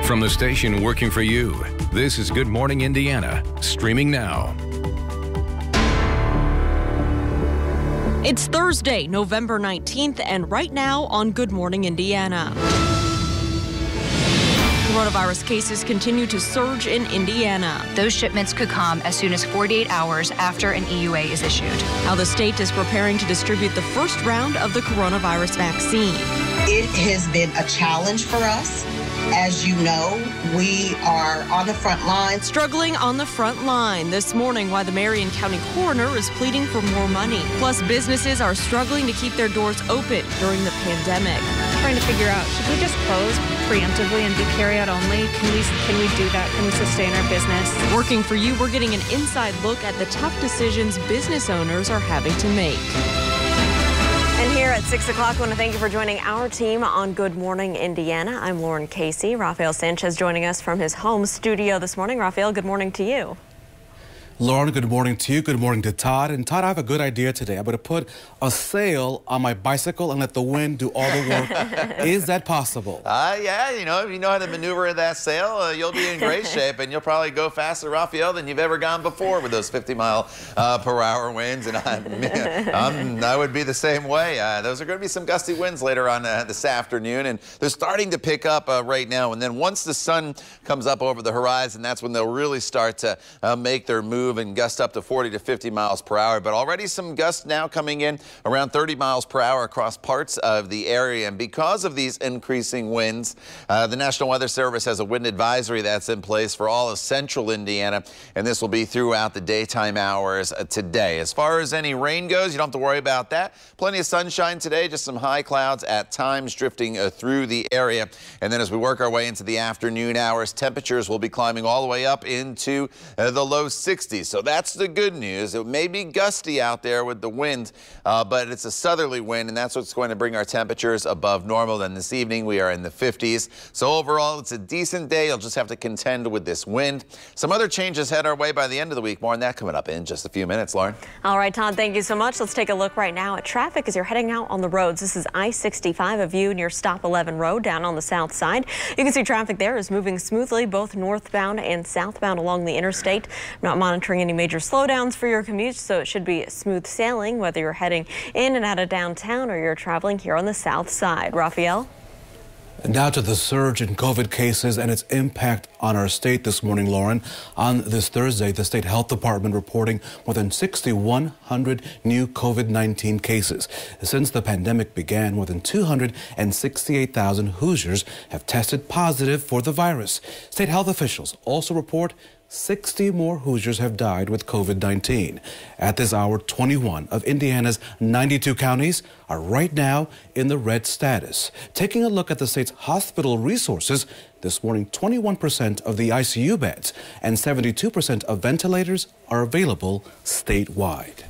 From the station working for you, this is Good Morning Indiana, streaming now. It's Thursday, November 19th, and right now on Good Morning Indiana. Coronavirus cases continue to surge in Indiana. Those shipments could come as soon as 48 hours after an EUA is issued. How the state is preparing to distribute the first round of the coronavirus vaccine. It has been a challenge for us. As you know, we are on the front lines. Struggling on the front line this morning, why the Marion County coroner is pleading for more money. Plus, businesses are struggling to keep their doors open during the pandemic. Trying to figure out, should we just close preemptively and do carry-out only? Can we do that? Can we sustain our business? Working for you, we're getting an inside look at the tough decisions business owners are having to make. And here at 6 o'clock, I want to thank you for joining our team on Good Morning Indiana. I'm Lauren Casey. Rafael Sanchez joining us from his home studio this morning. Rafael, good morning to you. Lauren, good morning to you. Good morning to Todd. And Todd, I have a good idea today. I'm going to put a sail on my bicycle and let the wind do all the work. Is that possible? Yeah, if you know how to maneuver that sail, you'll be in great shape, and you'll probably go faster, Rafael, than you've ever gone before with those 50-mile-per-hour winds. And I would be the same way. Those are going to be some gusty winds later on this afternoon, and they're starting to pick up right now. And then once the sun comes up over the horizon, that's when they'll really start to make their move and gust up to 40 to 50 miles per hour. But already some gusts now coming in around 30 miles per hour across parts of the area. And because of these increasing winds, the National Weather Service has a wind advisory that's in place for all of central Indiana, and this will be throughout the daytime hours today. As far as any rain goes, you don't have to worry about that. Plenty of sunshine today, just some high clouds at times drifting through the area. And then as we work our way into the afternoon hours, temperatures will be climbing all the way up into the low 60s. So that's the good news. It may be gusty out there with the wind, but it's a southerly wind, and that's what's going to bring our temperatures above normal. Then this evening, we are in the 50s. So overall, it's a decent day. You'll just have to contend with this wind. Some other changes head our way by the end of the week. More on that coming up in just a few minutes, Lauren. All right, Todd, thank you so much. Let's take a look right now at traffic as you're heading out on the roads. This is I-65, a view near Stop 11 Road down on the south side. You can see traffic there is moving smoothly, both northbound and southbound along the interstate. Not monitoring any major slowdowns for your commute, so it should be smooth sailing whether you're heading in and out of downtown or you're traveling here on the south side. Rafael? Now to the surge in COVID cases and its impact on our state this morning, Lauren. On this Thursday, the State Health Department reporting more than 6,100 new COVID-19 cases. Since the pandemic began, more than 268,000 Hoosiers have tested positive for the virus. State health officials also report 60 more Hoosiers have died with COVID-19. At this hour, 21 of Indiana's 92 counties are right now in the red status. Taking a look at the state's hospital resources, this morning 21% of the ICU beds and 72% of ventilators are available statewide.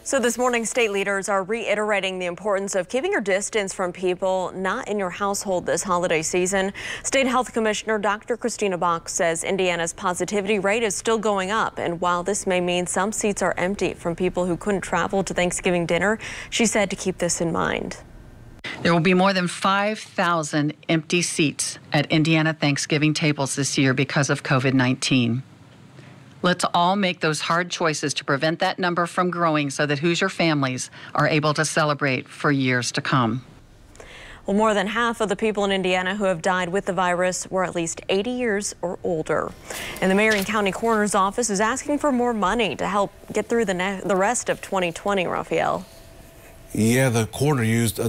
So this morning, state leaders are reiterating the importance of keeping your distance from people not in your household this holiday season. State Health Commissioner Dr. Christina Bach says Indiana's positivity rate is still going up. And while this may mean some seats are empty from people who couldn't travel to Thanksgiving dinner, she said to keep this in mind. There will be more than 5,000 empty seats at Indiana Thanksgiving tables this year because of COVID-19. Let's all make those hard choices to prevent that number from growing so that Hoosier families are able to celebrate for years to come. Well, more than half of the people in Indiana who have died with the virus were at least 80 years or older. And the Marion County Coroner's Office is asking for more money to help get through the rest of 2020, Rafael. Yeah, the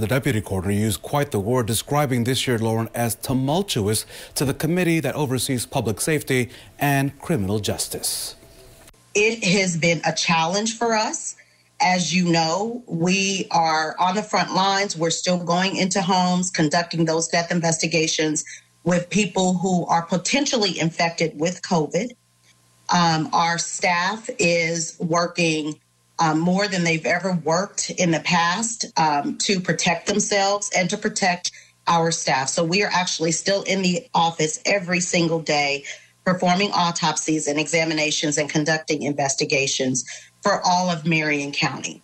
deputy coroner used quite the word, describing this year, Lauren, as tumultuous to the committee that oversees public safety and criminal justice. It has been a challenge for us. As you know, we are on the front lines. We're still going into homes, conducting those death investigations with people who are potentially infected with COVID. Our staff is working more than they've ever worked in the past to protect themselves and to protect our staff. So we are actually still in the office every single day performing autopsies and examinations and conducting investigations for all of Marion County.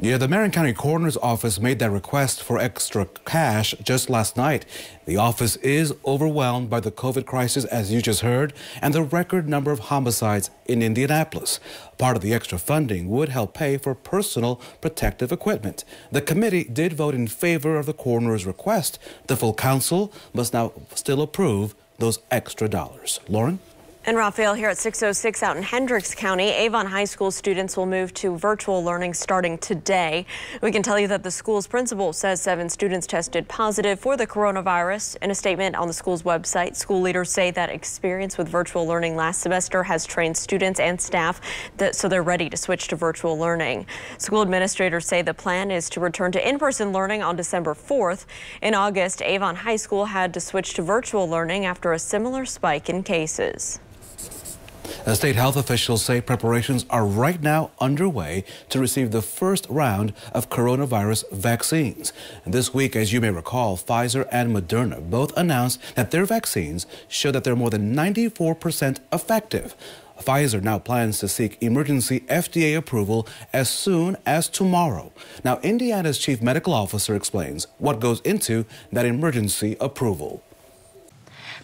Yeah, the Marion County Coroner's Office made that request for extra cash just last night. The office is overwhelmed by the COVID crisis, as you just heard, and the record number of homicides in Indianapolis. Part of the extra funding would help pay for personal protective equipment. The committee did vote in favor of the coroner's request. The full council must now still approve those extra dollars. Lauren? And Raphael, here at 6:06 out in Hendricks County, Avon High School students will move to virtual learning starting today. We can tell you that the school's principal says 7 students tested positive for the coronavirus. In a statement on the school's website, school leaders say that experience with virtual learning last semester has trained students and staff so they're ready to switch to virtual learning. School administrators say the plan is to return to in-person learning on December 4th. In August, Avon High School had to switch to virtual learning after a similar spike in cases. State health officials say preparations are right now underway to receive the first round of coronavirus vaccines. And this week, as you may recall, Pfizer and Moderna both announced that their vaccines show that they're more than 94% effective. Pfizer now plans to seek emergency FDA approval as soon as tomorrow. Now, Indiana's chief medical officer explains what goes into that emergency approval.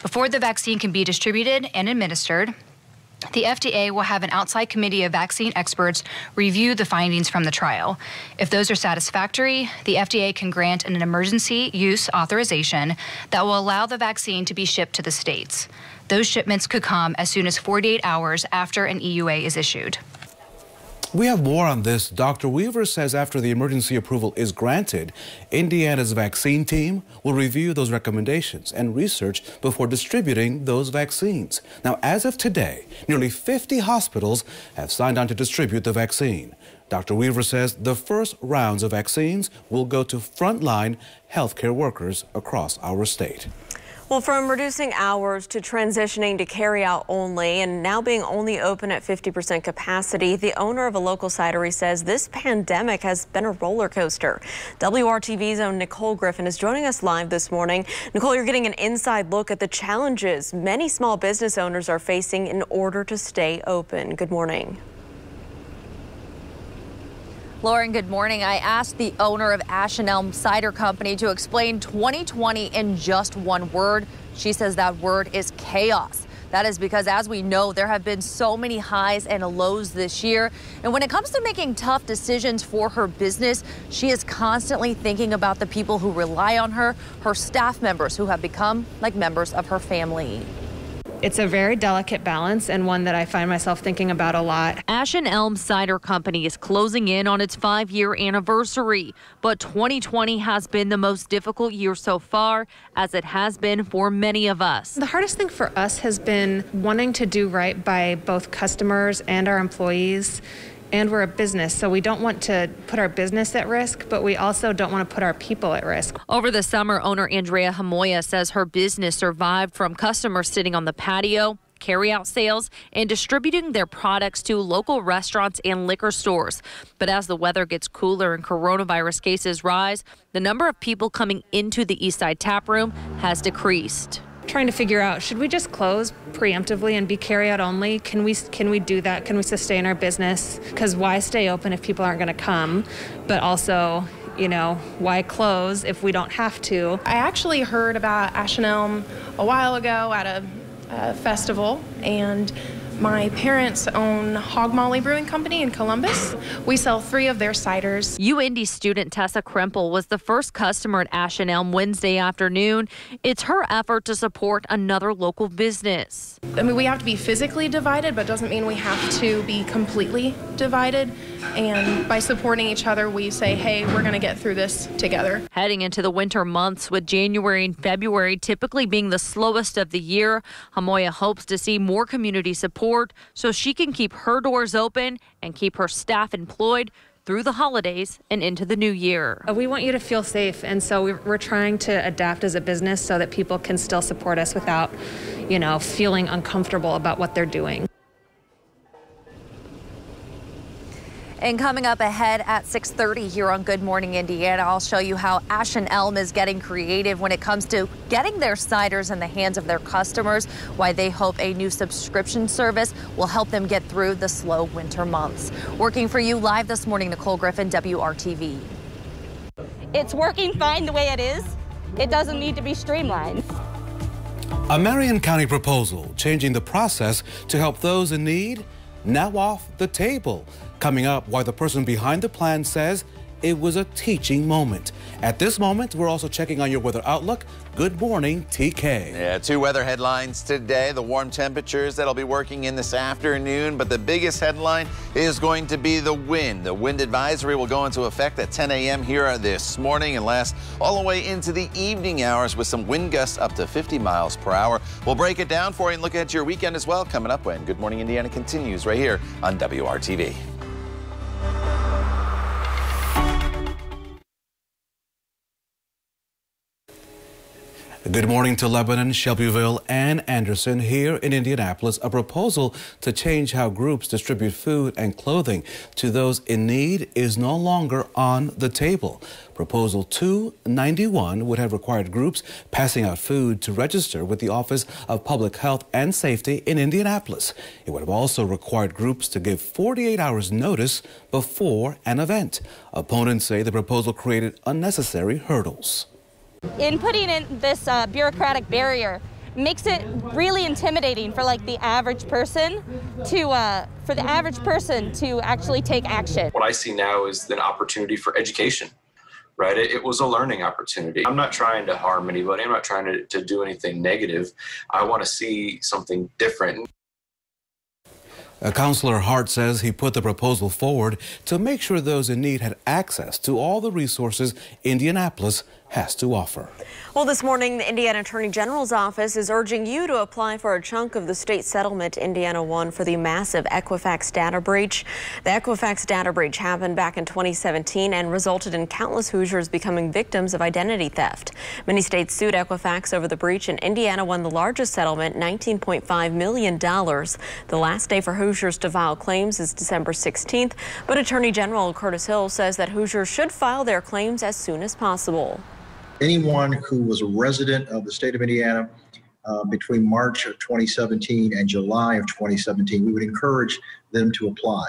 Before the vaccine can be distributed and administered, the FDA will have an outside committee of vaccine experts review the findings from the trial. If those are satisfactory, the FDA can grant an emergency use authorization that will allow the vaccine to be shipped to the states. Those shipments could come as soon as 48 hours after an EUA is issued. We have more on this. Dr. Weaver says after the emergency approval is granted, Indiana's vaccine team will review those recommendations and research before distributing those vaccines. Now, as of today, nearly 50 hospitals have signed on to distribute the vaccine. Dr. Weaver says the first rounds of vaccines will go to frontline healthcare workers across our state. Well, from reducing hours to transitioning to carry-out only and now being only open at 50% capacity, the owner of a local cidery says this pandemic has been a roller coaster. WRTV's own Nicole Griffin is joining us live this morning. Nicole, you're getting an inside look at the challenges many small business owners are facing in order to stay open. Good morning. Lauren, good morning. I asked the owner of Ash and Elm Cider Company to explain 2020 in just one word. She says that word is chaos. That is because, as we know, there have been so many highs and lows this year. And when it comes to making tough decisions for her business, she is constantly thinking about the people who rely on her, her staff members who have become like members of her family. It's a very delicate balance and one that I find myself thinking about a lot. Ash and Elm Cider Company is closing in on its 5-year anniversary, but 2020 has been the most difficult year so far, as it has been for many of us. The hardest thing for us has been wanting to do right by both customers and our employees. And we're a business, so we don't want to put our business at risk, but we also don't want to put our people at risk. Over the summer, owner Andrea Hamoya says her business survived from customers sitting on the patio, carry-out sales, and distributing their products to local restaurants and liquor stores. But as the weather gets cooler and coronavirus cases rise, the number of people coming into the Eastside Tap Room has decreased. Trying to figure out, should we just close preemptively and be carry-out only? Can we do that? Can we sustain our business? Because why stay open if people aren't going to come? But also, you know, why close if we don't have to? I actually heard about Ash and Elm a while ago at a festival, and my parents own Hog Molly Brewing Company in Columbus. We sell 3 of their ciders. UIndy student Tessa Krempel was the first customer at Ash and Elm Wednesday afternoon. It's her effort to support another local business. I mean, we have to be physically divided, but doesn't mean we have to be completely divided. And by supporting each other, we say, hey, we're going to get through this together. Heading into the winter months, with January and February typically being the slowest of the year, Hamoya hopes to see more community support so she can keep her doors open and keep her staff employed through the holidays and into the new year. We want you to feel safe, and so we're trying to adapt as a business so that people can still support us without, you know, feeling uncomfortable about what they're doing. And coming up ahead at 6:30 here on Good Morning Indiana, I'll show you how Ash and Elm is getting creative when it comes to getting their ciders in the hands of their customers, why they hope a new subscription service will help them get through the slow winter months. Working for you live this morning, Nicole Griffin, WRTV. It's working fine the way it is. It doesn't need to be streamlined. A Marion County proposal changing the process to help those in need now off the table. Coming up, why the person behind the plan says it was a teaching moment. At this moment, we're also checking on your weather outlook. Good morning, TK. Yeah, 2 weather headlines today. The warm temperatures that'll be working in this afternoon, but the biggest headline is going to be the wind. The wind advisory will go into effect at 10 a.m. here this morning and last all the way into the evening hours with some wind gusts up to 50 miles per hour. We'll break it down for you and look at your weekend as well coming up when Good Morning Indiana continues right here on WRTV. Good morning to Lebanon, Shelbyville, and Anderson. Here in Indianapolis, a proposal to change how groups distribute food and clothing to those in need is no longer on the table. Proposal 291 would have required groups passing out food to register with the Office of Public Health and Safety in Indianapolis. It would have also required groups to give 48 hours notice before an event. Opponents say the proposal created unnecessary hurdles. In putting in this bureaucratic barrier makes it really intimidating for the average person to actually take action. What I see now is an opportunity for education, right? It was a learning opportunity. I'm not trying to harm anybody. I'm not trying to do anything negative. I want to see something different. Councilor Hart says he put the proposal forward to make sure those in need had access to all the resources Indianapolis has to offer. Well, this morning, the Indiana Attorney General's office is urging you to apply for a chunk of the state settlement Indiana won for the massive Equifax data breach. The Equifax data breach happened back in 2017 and resulted in countless Hoosiers becoming victims of identity theft. Many states sued Equifax over the breach, and Indiana won the largest settlement, $19.5 million. The last day for Hoosiers to file claims is December 16th, but Attorney General Curtis Hill says that Hoosiers should file their claims as soon as possible. Anyone who was a resident of the state of Indiana between March of 2017 and July of 2017, we would encourage them to apply.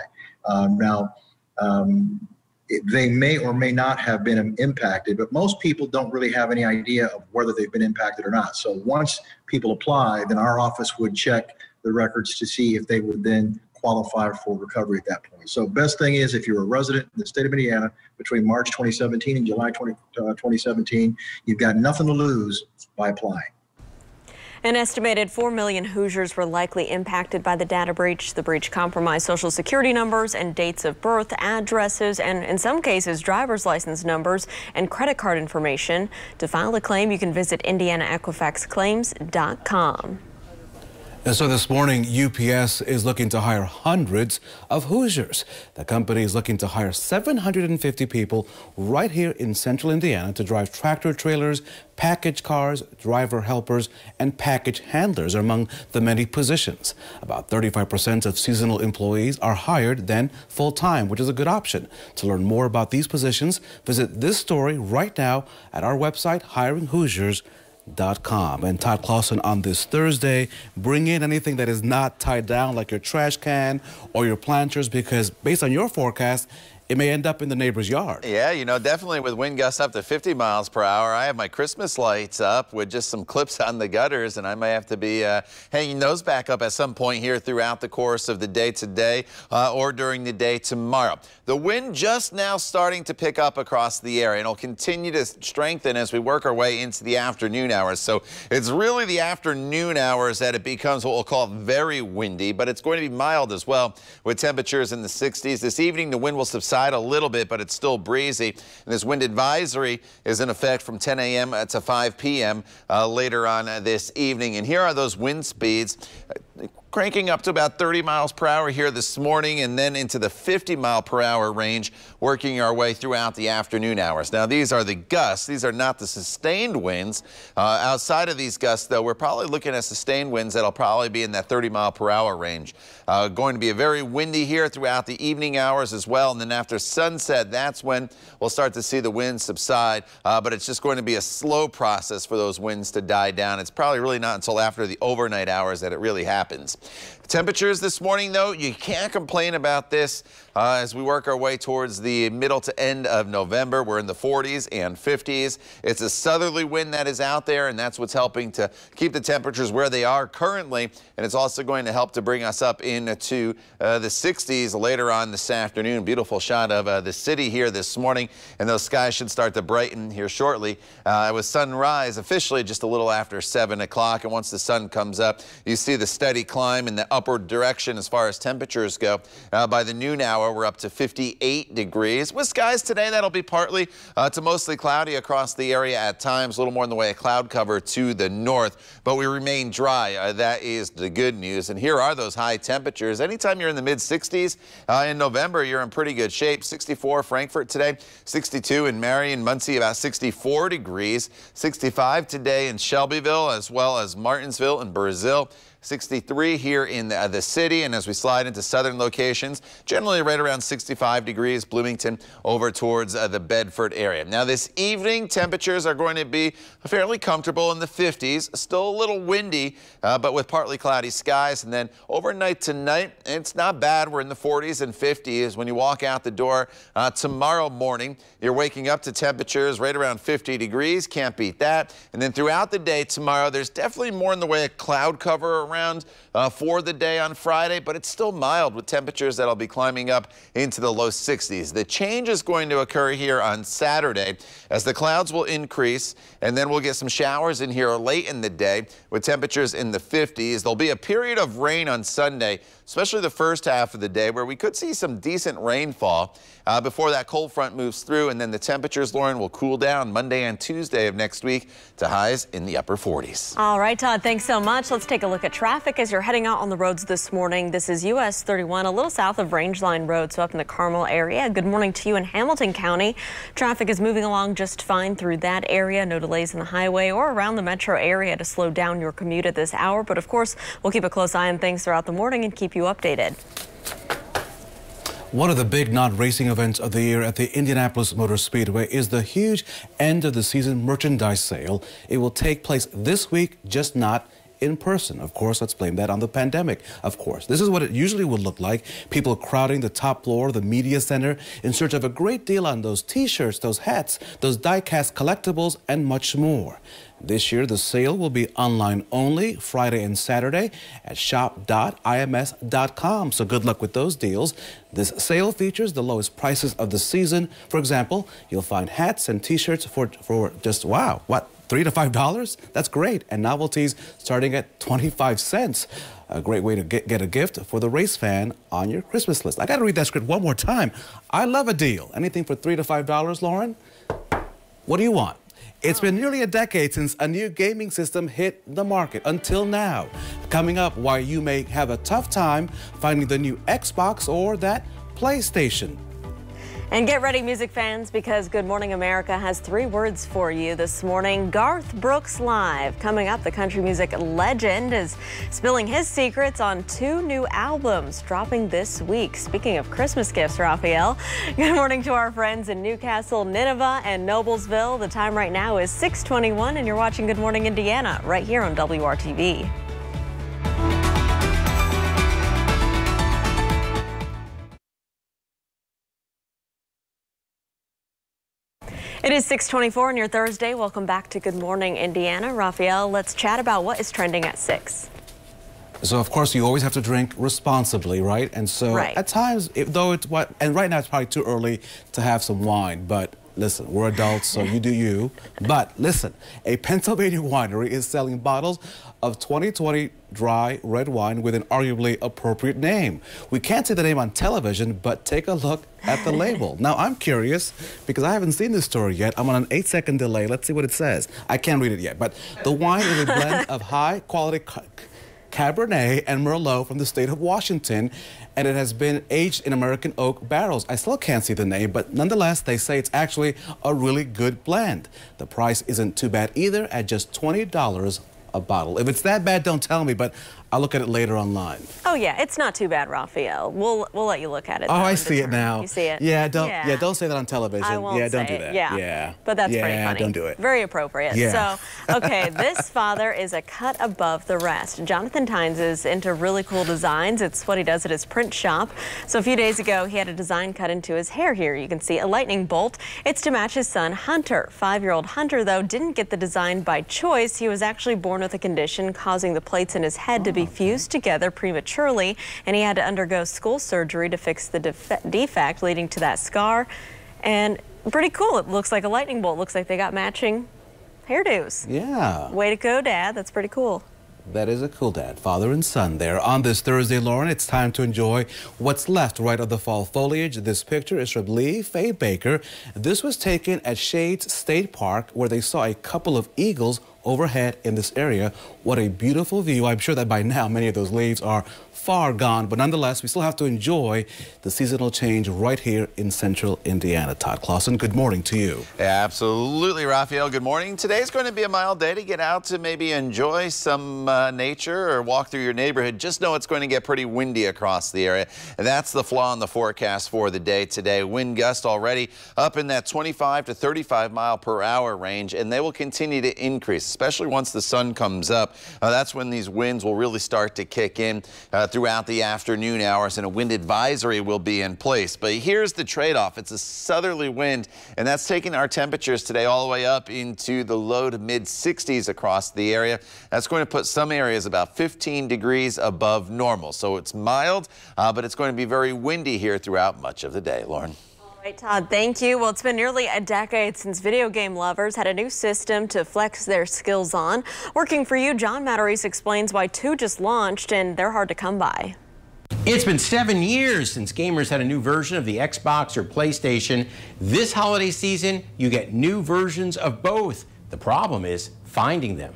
They may or may not have been impacted, but most people don't really have any idea of whether they've been impacted or not. So once people apply, then our office would check the records to see if they would then qualify for recovery at that point. So best thing is, if you're a resident in the state of Indiana between March 2017 and July 2017, you've got nothing to lose by applying. An estimated 4 million Hoosiers were likely impacted by the data breach. The breach compromised Social Security numbers and dates of birth, addresses, and in some cases, driver's license numbers and credit card information. To file a claim, you can visit IndianaEquifaxClaims.com. And so this morning, UPS is looking to hire hundreds of Hoosiers. The company is looking to hire 750 people right here in central Indiana to drive tractor trailers, package cars, driver helpers, and package handlers are among the many positions. About 35% of seasonal employees are hired then full-time, which is a good option. To learn more about these positions, visit this story right now at our website, hiringhoosiers.com. And Todd Clausen on this Thursday, bring in anything that is not tied down, like your trash can or your planters, because based on your forecast, it may end up in the neighbor's yard. Yeah, you know, definitely with wind gusts up to 50 miles per hour. I have my Christmas lights up with just some clips on the gutters, and I may have to be hanging those back up at some point here throughout the course of the day today or during the day tomorrow. The wind just now starting to pick up across the area, and it'll continue to strengthen as we work our way into the afternoon hours. So it's really the afternoon hours that it becomes what we'll call very windy, but it's going to be mild as well with temperatures in the 60s. This evening, the wind will subside a little bit, but it's still breezy. And this wind advisory is in effect from 10 a.m. to 5 p.m. Later on this evening. And here are those wind speeds. cranking up to about 30 miles per hour here this morning, and then into the 50-mile-per-hour range, working our way throughout the afternoon hours. Now, these are the gusts. These are not the sustained winds. Outside of these gusts, though, we're probably looking at sustained winds that'll probably be in that 30-mile-per-hour range. Going to be very windy here throughout the evening hours as well, and then after sunset, that's when we'll start to see the winds subside, but it's just going to be a slow process for those winds to die down. It's probably really not until after the overnight hours that it really happens. Temperatures this morning, though, you can't complain about this as we work our way towards the middle to end of November. We're in the 40s and 50s. It's a southerly wind that is out there, and that's what's helping to keep the temperatures where they are currently. And it's also going to help to bring us up into the 60s later on this afternoon. Beautiful shot of the city here this morning, and those skies should start to brighten here shortly. It was sunrise officially just a little after 7 o'clock, and once the sun comes up, you see the steady climb in the upward direction as far as temperatures go. By the noon hour, we're up to 58 degrees. With skies today, that'll be partly to mostly cloudy across the area at times, a little more in the way of cloud cover to the north, but we remain dry. That is the good news. And here are those high temperatures. Anytime you're in the mid-60s in November, you're in pretty good shape. 64 Frankfort today, 62 in Marion, Muncie, about 64 degrees, 65 today in Shelbyville, as well as Martinsville and Brazil. 63 here in the city, and as we slide into southern locations, generally right around 65 degrees, Bloomington over towards the Bedford area. Now this evening, temperatures are going to be fairly comfortable in the 50s, still a little windy, but with partly cloudy skies. And then overnight tonight, it's not bad. We're in the 40s and 50s. When you walk out the door tomorrow morning, you're waking up to temperatures right around 50 degrees. Can't beat that. And then throughout the day tomorrow, there's definitely more in the way of cloud cover around for the day on Friday, but it's still mild with temperatures that'll be climbing up into the low 60s. The change is going to occur here on Saturday as the clouds will increase, and then we'll get some showers in here late in the day with temperatures in the 50s. There'll be a period of rain on Sunday, especially the first half of the day, where we could see some decent rainfall before that cold front moves through, and then the temperatures, Lauren, will cool down Monday and Tuesday of next week to highs in the upper 40s. All right, Todd, thanks so much. Let's take a look at traffic as you're heading out on the roads this morning. This is US 31, a little south of Rangeline Road, so up in the Carmel area. Good morning to you in Hamilton County. Traffic is moving along just fine through that area. No delays in the highway or around the metro area to slow down your commute at this hour. But of course, we'll keep a close eye on things throughout the morning and keep you updated. One of the big non-racing events of the year at the Indianapolis Motor Speedway is the huge end-of-the-season merchandise sale. It will take place this week, just not in person. Of course, let's blame that on the pandemic, of course. This is what it usually would look like. People crowding the top floor of the media center in search of a great deal on those t-shirts, those hats, those die-cast collectibles, and much more. This year, the sale will be online only Friday and Saturday at shop.ims.com. So good luck with those deals. This sale features the lowest prices of the season. For example, you'll find hats and t-shirts for just, wow, what, $3 to $5? That's great. And novelties starting at 25 cents. A great way to get a gift for the race fan on your Christmas list. I got to read that script one more time. I love a deal. Anything for $3 to $5, Lauren? What do you want? It's been nearly a decade since a new gaming system hit the market until now. Coming up, why you may have a tough time finding the new Xbox or that PlayStation. And get ready, music fans, because Good Morning America has 3 words for you this morning. Garth Brooks Live. Coming up, the country music legend is spilling his secrets on 2 new albums dropping this week. Speaking of Christmas gifts, Raphael, good morning to our friends in Newcastle, Nineveh, and Noblesville. The time right now is 6:21, and you're watching Good Morning Indiana right here on WRTV. It is 6:24 on your Thursday. Welcome back to Good Morning Indiana. Raphael, let's chat about what is trending at 6. So, of course, you always have to drink responsibly, right? And so at times, and right now it's probably too early to have some wine, but listen, we're adults, so you do you. But listen, a Pennsylvania winery is selling bottles of 2020 dry red wine with an arguably appropriate name. We can't say the name on television, but take a look at the label. Now, I'm curious because I haven't seen this story yet. I'm on an 8-second delay. Let's see what it says. I can't read it yet, but the wine is a blend of high-quality Cabernet and Merlot from the state of Washington, and it has been aged in American oak barrels. I still can't see the name, but nonetheless, they say it's actually a really good blend. The price isn't too bad either, at just $20 a bottle. If it's that bad, don't tell me, but I'll look at it later online. Oh yeah, it's not too bad, Raphael. We'll let you look at it. Oh, I see it now. You see it? Yeah, don't say that on television. I won't don't say do that. it. Yeah. But that's pretty funny. Don't do it. Very appropriate. Yeah. So, okay, this father is a cut above the rest. Jonathan Tynes is into really cool designs. It's what he does at his print shop. So a few days ago, he had a design cut into his hair here. You can see a lightning bolt. It's to match his son, Hunter. 5-year-old Hunter, though, didn't get the design by choice. He was actually born with a condition causing the plates in his head to be fused together prematurely, and he had to undergo skull surgery to fix the defect, leading to that scar. And pretty cool. It looks like a lightning bolt. Looks like they got matching hairdos. Yeah. Way to go, Dad. That's pretty cool. That is a cool dad, father and son there. On this Thursday, Lauren, it's time to enjoy what's left right of the fall foliage. This picture is from Lee Faye Baker. This was taken at Shades State Park, where they saw a couple of eagles overhead in this area. What a beautiful view. I'm sure that by now many of those leaves are far gone, but nonetheless, we still have to enjoy the seasonal change right here in central Indiana. Todd Clausen, good morning to you. Absolutely, Raphael. Good morning. Today's going to be a mild day to get out to maybe enjoy some nature or walk through your neighborhood. Just know it's going to get pretty windy across the area. And that's the flaw in the forecast for the day today. Wind gust already up in that 25 to 35 mile per hour range, and they will continue to increase, especially once the sun comes up. That's when these winds will really start to kick in throughout the afternoon hours, and a wind advisory will be in place. But here's the trade-off. It's a southerly wind, and that's taking our temperatures today all the way up into the low to mid 60s across the area. That's going to put some areas about 15 degrees above normal. So it's mild, but it's going to be very windy here throughout much of the day. Lauren. All right, Todd, thank you. Well, it's been nearly a decade since video game lovers had a new system to flex their skills on. Working for you, John Matarese explains why 2 just launched, and they're hard to come by. It's been 7 years since gamers had a new version of the Xbox or PlayStation. This holiday season, you get new versions of both. The problem is finding them.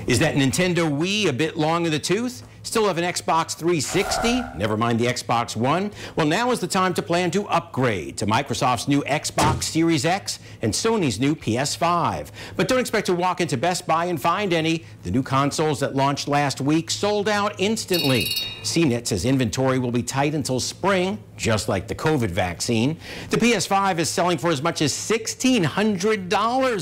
Is that Nintendo Wii a bit long in the tooth? Still have an Xbox 360? Never mind the Xbox One? Well, now is the time to plan to upgrade to Microsoft's new Xbox Series X and Sony's new PS5. But don't expect to walk into Best Buy and find any. The new consoles that launched last week sold out instantly. CNET says inventory will be tight until spring, just like the COVID vaccine. The PS5 is selling for as much as $1,600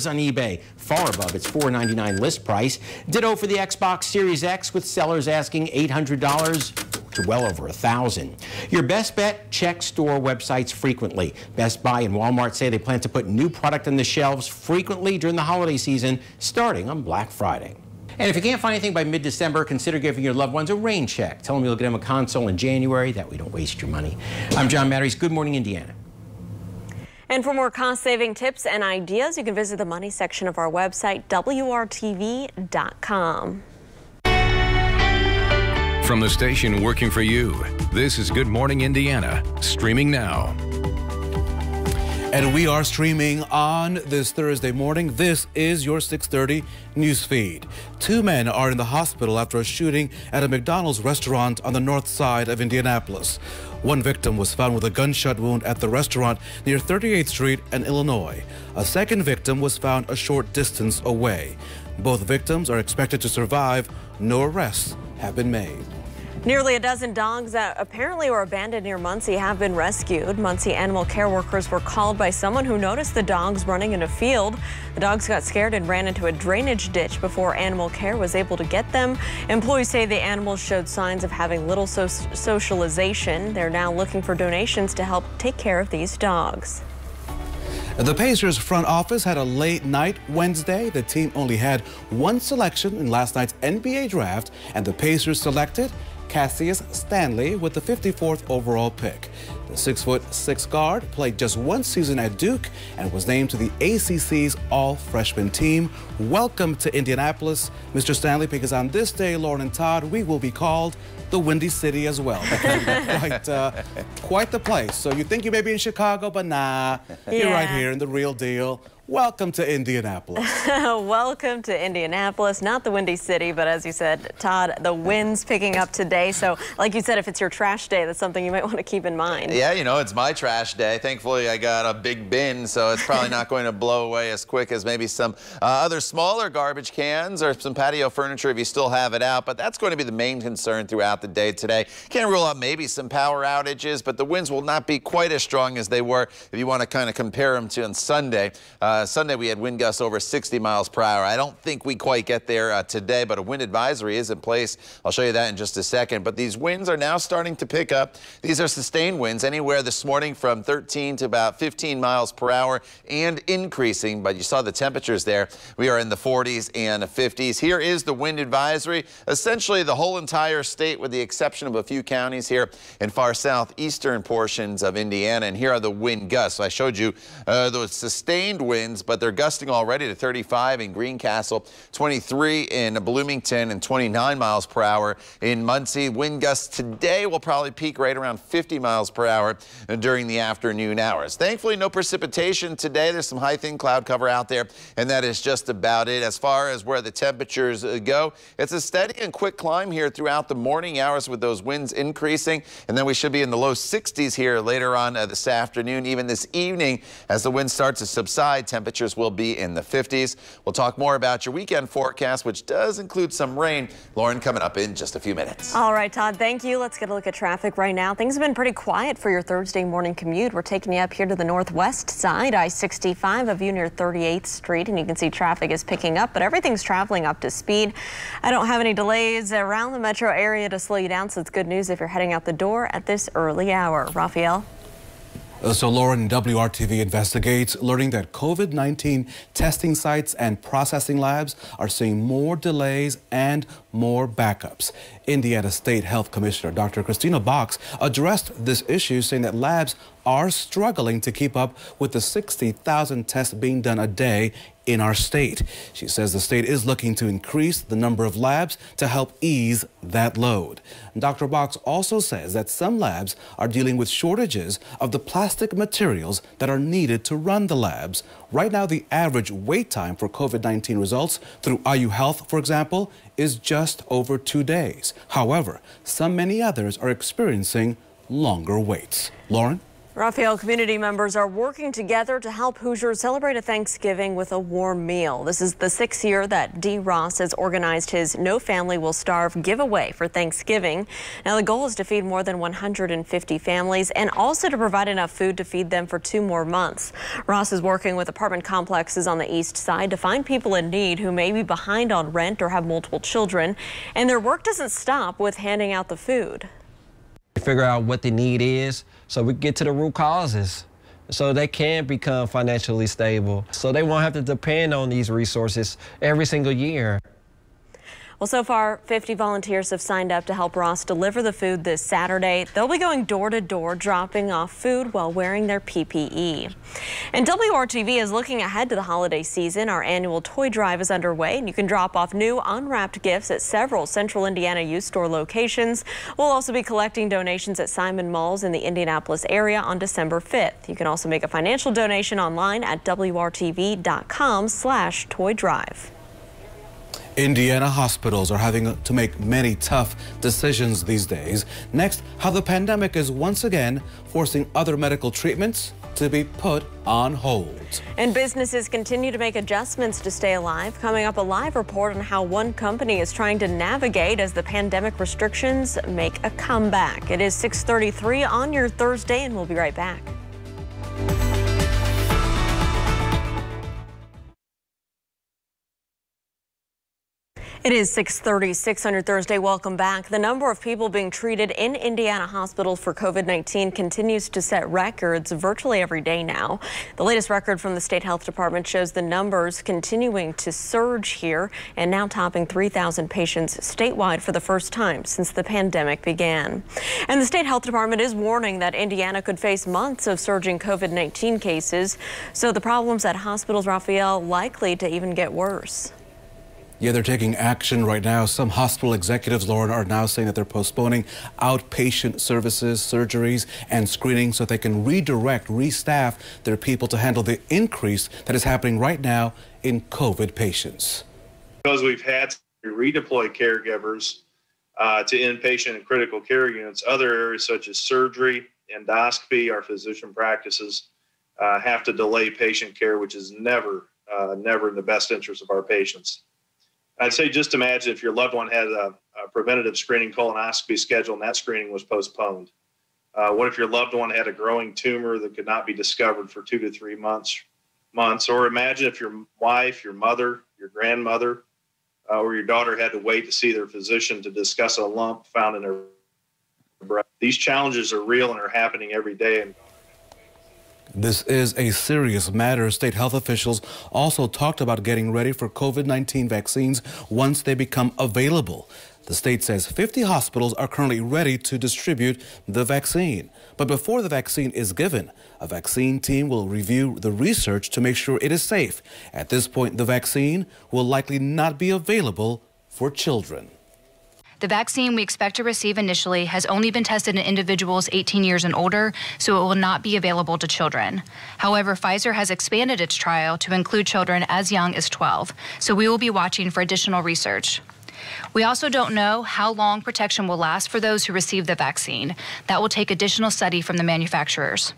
on eBay, far above its $499 list price. Ditto for the Xbox Series X, with sellers asking $800 to well over $1,000. Your best bet, check store websites frequently. Best Buy and Walmart say they plan to put new product on the shelves frequently during the holiday season, starting on Black Friday. And if you can't find anything by mid-December, consider giving your loved ones a rain check. Tell them you'll get them a console in January. That way you don't waste your money. I'm John Matarese. Good morning, Indiana. And for more cost-saving tips and ideas, you can visit the money section of our website, WRTV.com. From the station working for you, this is Good Morning Indiana, streaming now. And we are streaming on this Thursday morning. This is your 6:30 news feed. 2 men are in the hospital after a shooting at a McDonald's restaurant on the north side of Indianapolis. One victim was found with a gunshot wound at the restaurant near 38th Street and Illinois. A second victim was found a short distance away. Both victims are expected to survive. No arrests have been made. Nearly a dozen dogs that apparently were abandoned near Muncie have been rescued. Muncie animal care workers were called by someone who noticed the dogs running in a field. The dogs got scared and ran into a drainage ditch before animal care was able to get them. Employees say the animals showed signs of having little socialization. They're now looking for donations to help take care of these dogs. The Pacers front office had a late night Wednesday. The team only had one selection in last night's NBA draft, and the Pacers selected Cassius Stanley with the 54th overall pick. The 6'6" guard played just one season at Duke and was named to the ACC's all-freshman team. Welcome to Indianapolis, Mr. Stanley, because on this day, Lauren and Todd, we will be called the Windy City as well. Quite the place. So you think you may be in Chicago, but nah, you're right here in the real deal. Welcome to Indianapolis. Welcome to Indianapolis, not the Windy City, but as you said, Todd, the wind's picking up today. So like you said, if it's your trash day, that's something you might want to keep in mind. Yeah, you know, it's my trash day. Thankfully, I got a big bin, so it's probably not going to blow away as quick as maybe some other smaller garbage cans or some patio furniture if you still have it out. But that's going to be the main concern throughout the day today. Can't rule out maybe some power outages, but the winds will not be quite as strong as they were if you want to kind of compare them to on Sunday. Sunday, we had wind gusts over 60 miles per hour. I don't think we quite get there today, but a wind advisory is in place. I'll show you that in just a second. But these winds are now starting to pick up. These are sustained winds anywhere this morning from 13 to about 15 miles per hour and increasing. But you saw the temperatures there. We are in the 40s and 50s. Here is the wind advisory. Essentially, the whole entire state with the exception of a few counties here in far southeastern portions of Indiana. And here are the wind gusts. So I showed you those sustained winds, but they're gusting already to 35 in Greencastle, 23 in Bloomington, and 29 miles per hour in Muncie. Wind gusts today will probably peak right around 50 miles per hour during the afternoon hours. Thankfully, no precipitation today. There's some high thin cloud cover out there, and that is just about it. As far as where the temperatures go, it's a steady and quick climb here throughout the morning hours with those winds increasing, and then we should be in the low 60s here later on this afternoon. Even this evening, as the wind starts to subside, temperatures will be in the 50s. We'll talk more about your weekend forecast, which does include some rain. Lauren, coming up in just a few minutes. All right, Todd, thank you. Let's get a look at traffic right now. Things have been pretty quiet for your Thursday morning commute. We're taking you up here to the northwest side, I-65, a view near 38th Street, and you can see traffic is picking up, but everything's traveling up to speed. I don't have any delays around the metro area to slow you down, so it's good news if you're heading out the door at this early hour. Raphael? So Lauren, WRTV investigates, learning that COVID-19 testing sites and processing labs are seeing more delays and more backups. Indiana State Health Commissioner Dr. Christina Box addressed this issue, saying that labs are struggling to keep up with the 60,000 tests being done a day in our state. She says the state is looking to increase the number of labs to help ease that load. Dr. Box also says that some labs are dealing with shortages of the plastic materials that are needed to run the labs. Right now, the average wait time for COVID-19 results through IU Health, for example, is just over 2 days. However, many others are experiencing longer waits. Lauren? Raphael, community members are working together to help Hoosiers celebrate a Thanksgiving with a warm meal. This is the 6th year that D. Ross has organized his No Family Will Starve giveaway for Thanksgiving. Now, the goal is to feed more than 150 families and also to provide enough food to feed them for 2 more months. Ross is working with apartment complexes on the east side to find people in need who may be behind on rent or have multiple children. And their work doesn't stop with handing out the food. Figure out what the need is so we get to the root causes so they can become financially stable, so they won't have to depend on these resources every single year. Well, so far, 50 volunteers have signed up to help Ross deliver the food this Saturday. They'll be going door to door, dropping off food while wearing their PPE. And WRTV is looking ahead to the holiday season. Our annual toy drive is underway, and you can drop off new unwrapped gifts at several Central Indiana youth store locations. We'll also be collecting donations at Simon Malls in the Indianapolis area on December 5th. You can also make a financial donation online at WRTV.com/toy drive. Indiana hospitals are having to make many tough decisions these days. Next, how the pandemic is once again forcing other medical treatments to be put on hold. And businesses continue to make adjustments to stay alive. Coming up, a live report on how one company is trying to navigate as the pandemic restrictions make a comeback. It is 6:33 on your Thursday, and we'll be right back. It is 6:36 on your Thursday. Welcome back. The number of people being treated in Indiana hospitals for COVID-19 continues to set records virtually every day now. The latest record from the state health department shows the numbers continuing to surge here and now topping 3,000 patients statewide for the first time since the pandemic began. And the state health department is warning that Indiana could face months of surging COVID-19 cases. So the problems at hospitals, Raphael, likely to even get worse. Yeah, they're taking action right now. Some hospital executives, Lauren, are now saying that they're postponing outpatient services, surgeries, and screening so they can restaff their people to handle the increase that is happening right now in COVID patients. Because we've had to redeploy caregivers to inpatient and critical care units, other areas such as surgery, endoscopy, our physician practices have to delay patient care, which is never in the best interest of our patients. I'd say just imagine if your loved one had a preventative screening colonoscopy scheduled and that screening was postponed. What if your loved one had a growing tumor that could not be discovered for 2 to 3 months? Or imagine if your wife, your mother, your grandmother, or your daughter had to wait to see their physician to discuss a lump found in her breast. These challenges are real and are happening every day. This is a serious matter. State health officials also talked about getting ready for COVID-19 vaccines once they become available. The state says 50 hospitals are currently ready to distribute the vaccine. But before the vaccine is given, a vaccine team will review the research to make sure it is safe. At this point, the vaccine will likely not be available for children. The vaccine we expect to receive initially has only been tested in individuals 18 years and older, so it will not be available to children. However, Pfizer has expanded its trial to include children as young as 12, so we will be watching for additional research. We also don't know how long protection will last for those who receive the vaccine. That will take additional study from the manufacturers.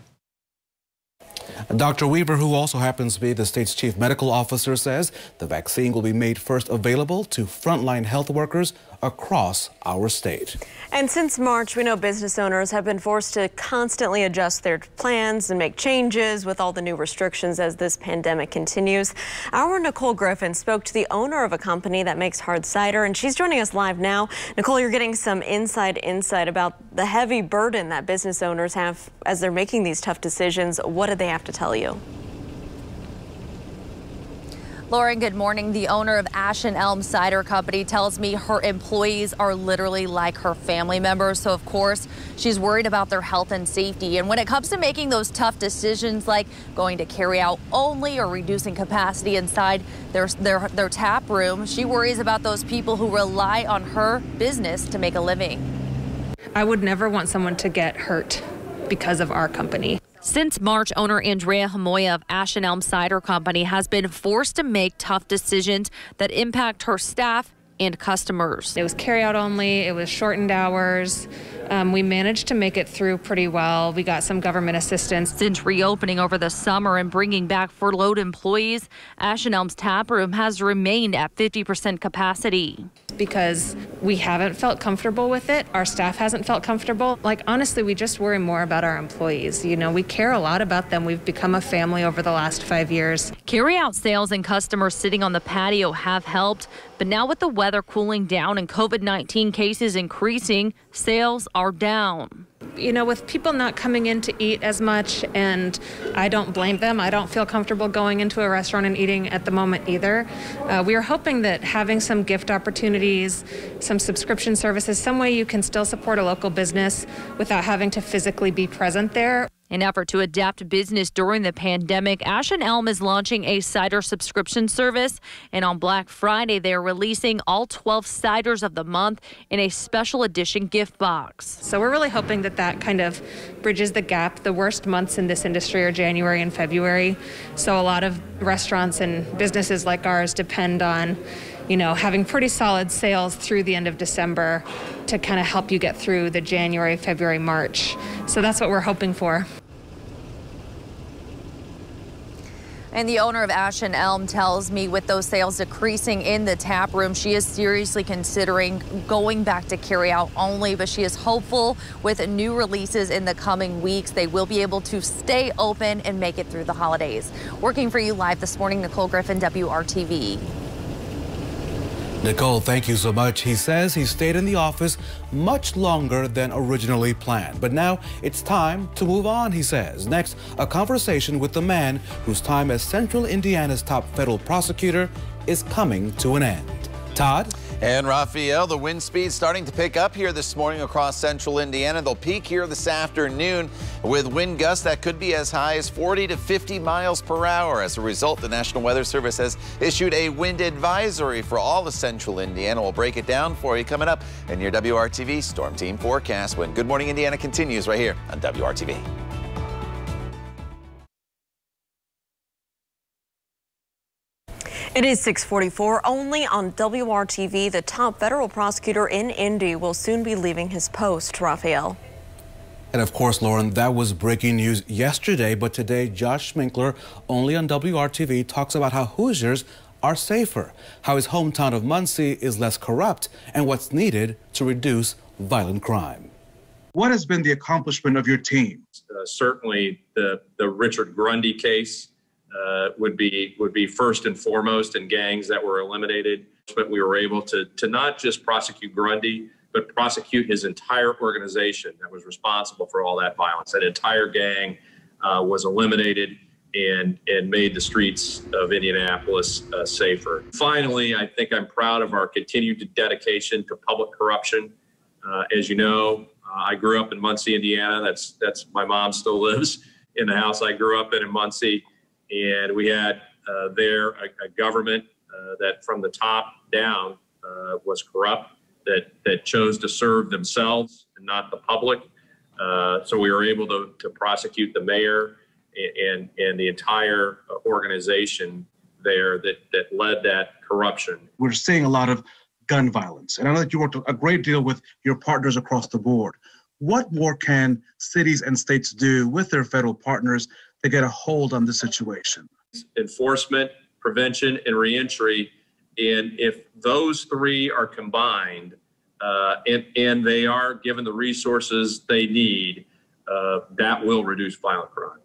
Dr. Weaver, who also happens to be the state's chief medical officer, says the vaccine will be made first available to frontline health workers across our state. And since March, we know business owners have been forced to constantly adjust their plans and make changes with all the new restrictions as this pandemic continues. Our Nicole Griffin spoke to the owner of a company that makes hard cider, and she's joining us live now. Nicole, you're getting some inside insight about the heavy burden that business owners have as they're making these tough decisions. What did they have to tell you? Lauren, good morning. The owner of Ash and Elm Cider Company tells me her employees are literally like her family members. So, of course, she's worried about their health and safety. And when it comes to making those tough decisions like going to carry out only or reducing capacity inside their tap room, she worries about those people who rely on her business to make a living. I would never want someone to get hurt because of our company. Since March, owner Andrea Hamoya of Ash and Elm Cider Company has been forced to make tough decisions that impact her staff and customers. It was carryout only, it was shortened hours. We managed to make it through pretty well. We got some government assistance. Since reopening over the summer and bringing back furloughed employees, Ash and Elm's tap room has remained at 50% capacity. Because we haven't felt comfortable with it. Our staff hasn't felt comfortable. Like, honestly, we just worry more about our employees. You know, we care a lot about them. We've become a family over the last 5 years. Carry-out sales and customers sitting on the patio have helped, but now with the weather cooling down and COVID-19 cases increasing, sales are down. You know, with people not coming in to eat as much, and I don't blame them. I don't feel comfortable going into a restaurant and eating at the moment either. We are hoping that having some gift opportunities, some subscription services, some way you can still support a local business without having to physically be present there. In an effort to adapt business during the pandemic, Ash and Elm is launching a cider subscription service. And on Black Friday, they are releasing all 12 ciders of the month in a special edition gift box. So we're really hoping that that kind of bridges the gap. The worst months in this industry are January and February. So a lot of restaurants and businesses like ours depend on, you know, having pretty solid sales through the end of December to kind of help you get through the January, February, March. So that's what we're hoping for. And the owner of Ash and Elm tells me with those sales decreasing in the tap room, she is seriously considering going back to carry out only, but she is hopeful with new releases in the coming weeks, they will be able to stay open and make it through the holidays. Working for you live this morning, Nicole Griffin, WRTV. Nicole, thank you so much. He says he stayed in the office much longer than originally planned. But now it's time to move on, he says. Next, a conversation with the man whose time as Central Indiana's top federal prosecutor is coming to an end. Todd? And Raphael, the wind speed starting to pick up here this morning across central Indiana. They'll peak here this afternoon with wind gusts that could be as high as 40 to 50 miles per hour. As a result, the National Weather Service has issued a wind advisory for all of central Indiana. We'll break it down for you coming up in your WRTV Storm Team forecast when Good Morning Indiana continues right here on WRTV. It is 6:44. Only on WRTV, the top federal prosecutor in Indy will soon be leaving his post. Raphael. And of course, Lauren, that was breaking news yesterday, but today Josh Schminkler, only on WRTV, talks about how Hoosiers are safer, how his hometown of Muncie is less corrupt, and what's needed to reduce violent crime. What has been the accomplishment of your team? Certainly the Richard Grundy case would be first and foremost in gangs that were eliminated. But we were able to not just prosecute Grundy, but prosecute his entire organization that was responsible for all that violence. That entire gang was eliminated and made the streets of Indianapolis safer. Finally, I think I'm proud of our continued dedication to public corruption. As you know, I grew up in Muncie, Indiana. That's my mom still lives in the house I grew up in Muncie. And we had there a government that from the top down was corrupt, that chose to serve themselves and not the public. So we were able to prosecute the mayor and the entire organization there that led that corruption. We're seeing a lot of gun violence, and I know that you worked a great deal with your partners across the board. What more can cities and states do with their federal partners to get a hold on the situation? Enforcement, prevention, and reentry. And if those three are combined and they are given the resources they need, that will reduce violent crime.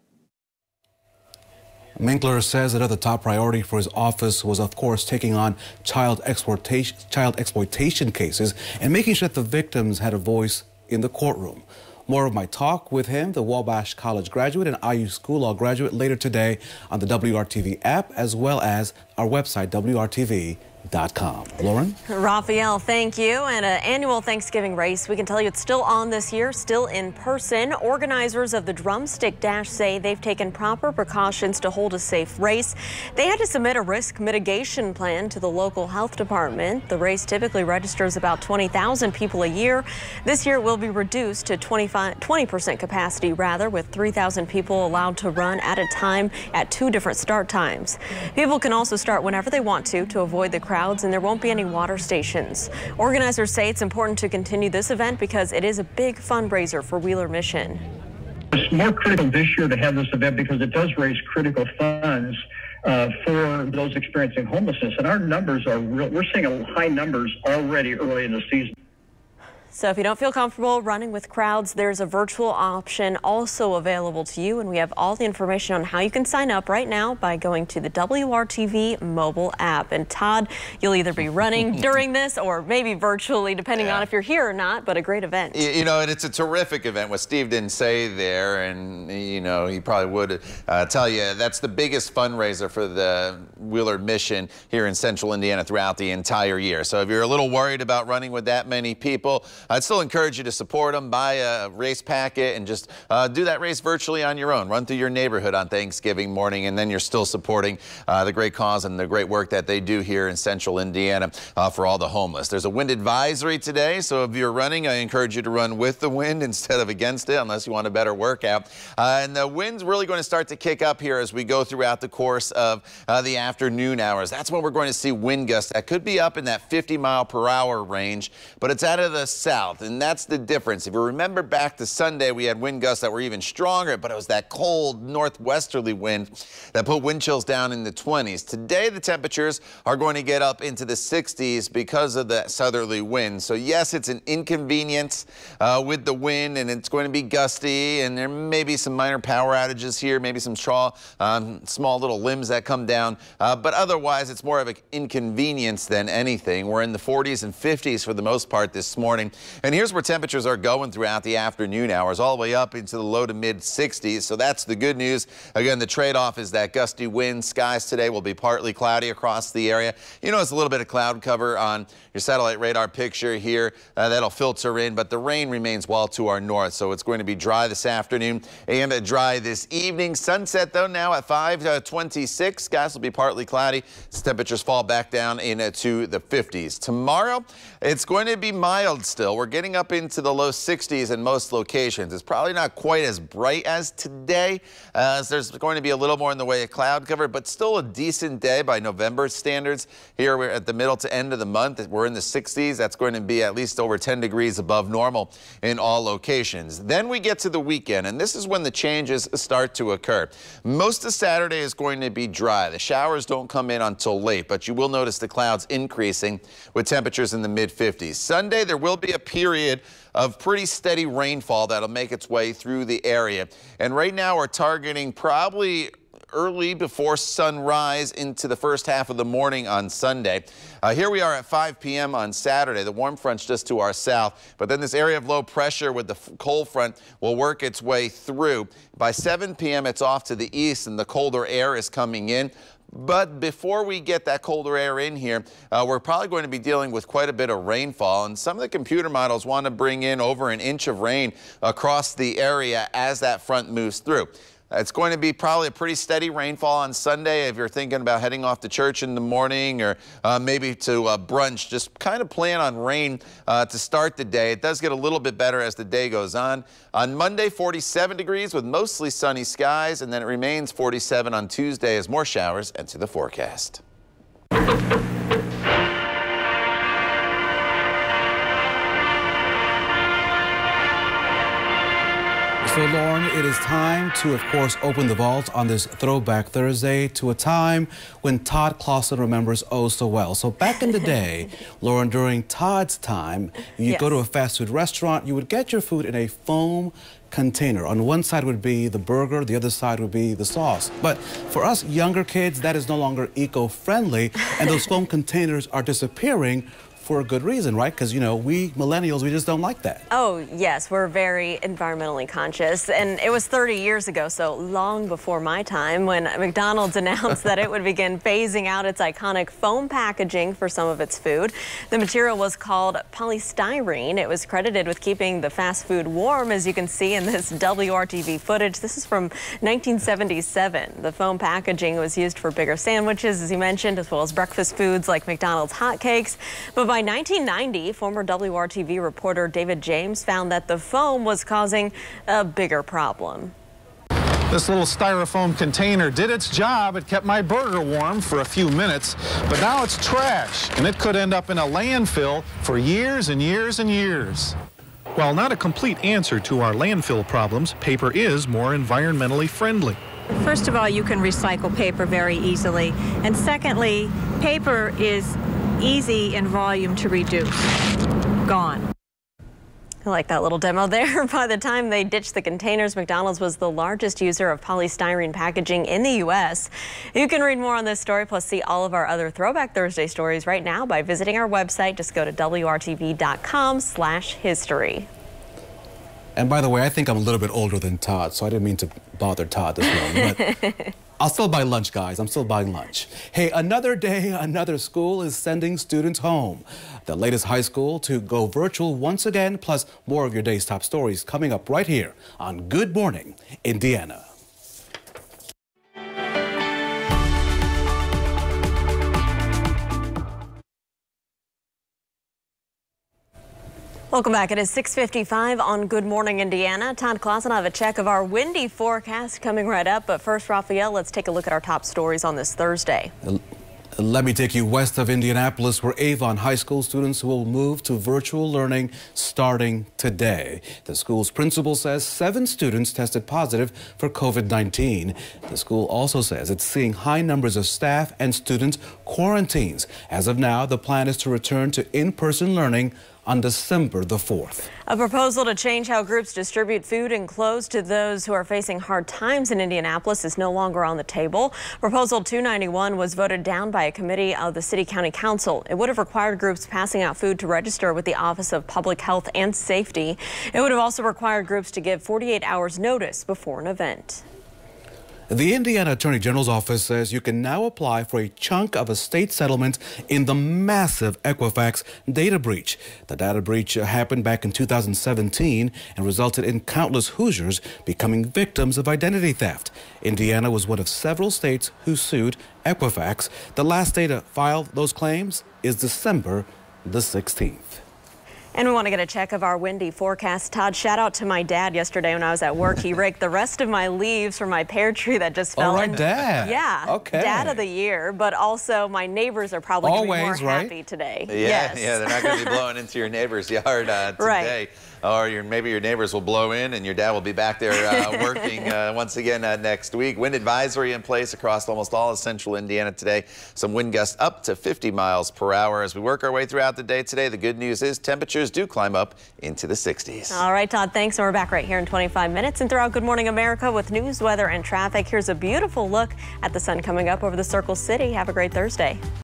Minkler says another top priority for his office was, of course, taking on child exploitation cases and making sure that the victims had a voice in the courtroom. More of my talk with him, the Wabash College graduate and IU School Law graduate, later today on the WRTV app, as well as our website, WRTV.com. Lauren? Raphael, thank you. And an annual Thanksgiving race, we can tell you it's still on this year, still in person. Organizers of the Drumstick Dash say they've taken proper precautions to hold a safe race. They had to submit a risk mitigation plan to the local health department. The race typically registers about 20,000 people a year. This year it will be reduced to 20% capacity, with 3,000 people allowed to run at a time at 2 different start times. People can also start whenever they want to avoid the crowds, and there won't be any water stations. Organizers say it's important to continue this event because it is a big fundraiser for Wheeler Mission. It's more critical this year to have this event because it does raise critical funds for those experiencing homelessness. And our numbers are real. We're seeing high numbers already early in the season. So if you don't feel comfortable running with crowds, there's a virtual option also available to you. And we have all the information on how you can sign up right now by going to the WRTV mobile app. And Todd, you'll either be running during this or maybe virtually, depending on if you're here or not, but a great event. You know, and it's a terrific event. What Steve didn't say there, and, you know, he probably would tell you, that's the biggest fundraiser for the Wheeler Mission here in central Indiana throughout the entire year. So if you're a little worried about running with that many people, I'd still encourage you to support them, buy a race packet, and just do that race virtually on your own. Run through your neighborhood on Thanksgiving morning, and then you're still supporting the great cause and the great work that they do here in central Indiana for all the homeless. There's a wind advisory today, so if you're running, I encourage you to run with the wind instead of against it, unless you want a better workout. And the wind's really going to start to kick up here as we go throughout the course of the afternoon hours. That's when we're going to see wind gusts that could be up in that 50-mile-per-hour range, but it's out of the south. And that's the difference. If you remember back to Sunday, we had wind gusts that were even stronger, but it was that cold northwesterly wind that put wind chills down in the 20s. Today, the temperatures are going to get up into the 60s because of the southerly wind. So yes, it's an inconvenience with the wind, and it's going to be gusty, and there may be some minor power outages here, maybe some small little limbs that come down, but otherwise it's more of an inconvenience than anything. We're in the 40s and 50s for the most part this morning. And here's where temperatures are going throughout the afternoon hours, all the way up into the low to mid 60s. So that's the good news. Again, the trade-off is that gusty wind. Skies today will be partly cloudy across the area. You notice a little bit of cloud cover on your satellite radar picture here. That'll filter in, but the rain remains well to our north. So it's going to be dry this afternoon and dry this evening. Sunset, though, now at 5:26. Skies will be partly cloudy. Temperatures fall back down into the 50s. Tomorrow, it's going to be mild still. We're getting up into the low 60s in most locations. It's probably not quite as bright as today, as there's going to be a little more in the way of cloud cover, but still a decent day by November standards. Here we're at the middle to end of the month. We're in the 60s. That's going to be at least over 10 degrees above normal in all locations. Then we get to the weekend, and this is when the changes start to occur. Most of Saturday is going to be dry. The showers don't come in until late, but you will notice the clouds increasing with temperatures in the mid-50s. Sunday, there will be a period of pretty steady rainfall that'll make its way through the area. And right now we're targeting probably early before sunrise into the first half of the morning on Sunday. Here we are at 5 p.m. on Saturday. The warm front's just to our south, but then this area of low pressure with the cold front will work its way through. By 7 p.m. it's off to the east and the colder air is coming in. But before we get that colder air in here, we're probably going to be dealing with quite a bit of rainfall. And some of the computer models want to bring in over an inch of rain across the area as that front moves through. It's going to be probably a pretty steady rainfall on Sunday. If you're thinking about heading off to church in the morning or maybe to brunch, just kind of plan on rain to start the day. It does get a little bit better as the day goes on. On Monday, 47 degrees with mostly sunny skies, and then it remains 47 on Tuesday as more showers enter the forecast. So, Lauren, it is time to, of course, open the vault on this Throwback Thursday to a time when Todd Clausen remembers oh so well. So back in the day, Lauren, during Todd's time, you go to a fast food restaurant, you would get your food in a foam container. On one side would be the burger, the other side would be the sauce. But for us younger kids, that is no longer eco-friendly, and those foam containers are disappearing for a good reason, right? Because, you know, we millennials, we just don't like that. Oh, yes, we're very environmentally conscious. And it was 30 years ago, so long before my time, when McDonald's announced that it would begin phasing out its iconic foam packaging for some of its food. The material was called polystyrene. It was credited with keeping the fast food warm, as you can see in this WRTV footage. This is from 1977. The foam packaging was used for bigger sandwiches, as you mentioned, as well as breakfast foods like McDonald's hotcakes. But by 1990, former WRTV reporter David James found that the foam was causing a bigger problem. This little styrofoam container did its job. It kept my burger warm for a few minutes, but now it's trash, and it could end up in a landfill for years and years and years. While not a complete answer to our landfill problems, paper is more environmentally friendly. First of all, you can recycle paper very easily, and secondly, paper is easy in volume to reduce. Gone. I like that little demo there. By the time they ditched the containers, McDonald's was the largest user of polystyrene packaging in the U.S. You can read more on this story, plus see all of our other Throwback Thursday stories right now by visiting our website. Just go to WRTV.com/history. And by the way, I think I'm a little bit older than Todd, so I didn't mean to bother Todd this morning. But I'll still buy lunch, guys. I'm still buying lunch. Hey, another day, another school is sending students home. The latest high school to go virtual once again, plus more of your day's top stories coming up right here on Good Morning Indiana. Welcome back. It is 6:55 on Good Morning Indiana. Todd Clausen, I have a check of our windy forecast coming right up. But first, Raphael, let's take a look at our top stories on this Thursday. Let me take you west of Indianapolis, where Avon High School students will move to virtual learning starting today. The school's principal says 7 students tested positive for COVID-19. The school also says it's seeing high numbers of staff and student quarantines. As of now, the plan is to return to in-person learning on December the 4th. A proposal to change how groups distribute food and clothes to those who are facing hard times in Indianapolis is no longer on the table. Proposal 291 was voted down by a committee of the City County Council. It would have required groups passing out food to register with the Office of Public Health and Safety. It would have also required groups to give 48 hours notice before an event. The Indiana Attorney General's office says you can now apply for a chunk of a state settlement in the massive Equifax data breach. The data breach happened back in 2017 and resulted in countless Hoosiers becoming victims of identity theft. Indiana was one of several states who sued Equifax. The last day to file those claims is December the 16th. And we want to get a check of our windy forecast. Todd, shout out to my dad yesterday when I was at work. He raked the rest of my leaves from my pear tree that just fell. All right, Dad. Yeah. Okay. Dad of the year, but also my neighbors are probably going to be more happy today. Yeah, yes. yeah, they're not going to be blowing into your neighbor's yard today. Right. Or maybe your neighbors will blow in and your dad will be back there working once again next week. Wind advisory in place across almost all of central Indiana today. Some wind gusts up to 50 miles per hour. As we work our way throughout the day today, the good news is temperatures do climb up into the 60s. All right, Todd, thanks. And we're back right here in 25 minutes and throughout Good Morning America with news, weather, and traffic. Here's a beautiful look at the sun coming up over the Circle City. Have a great Thursday.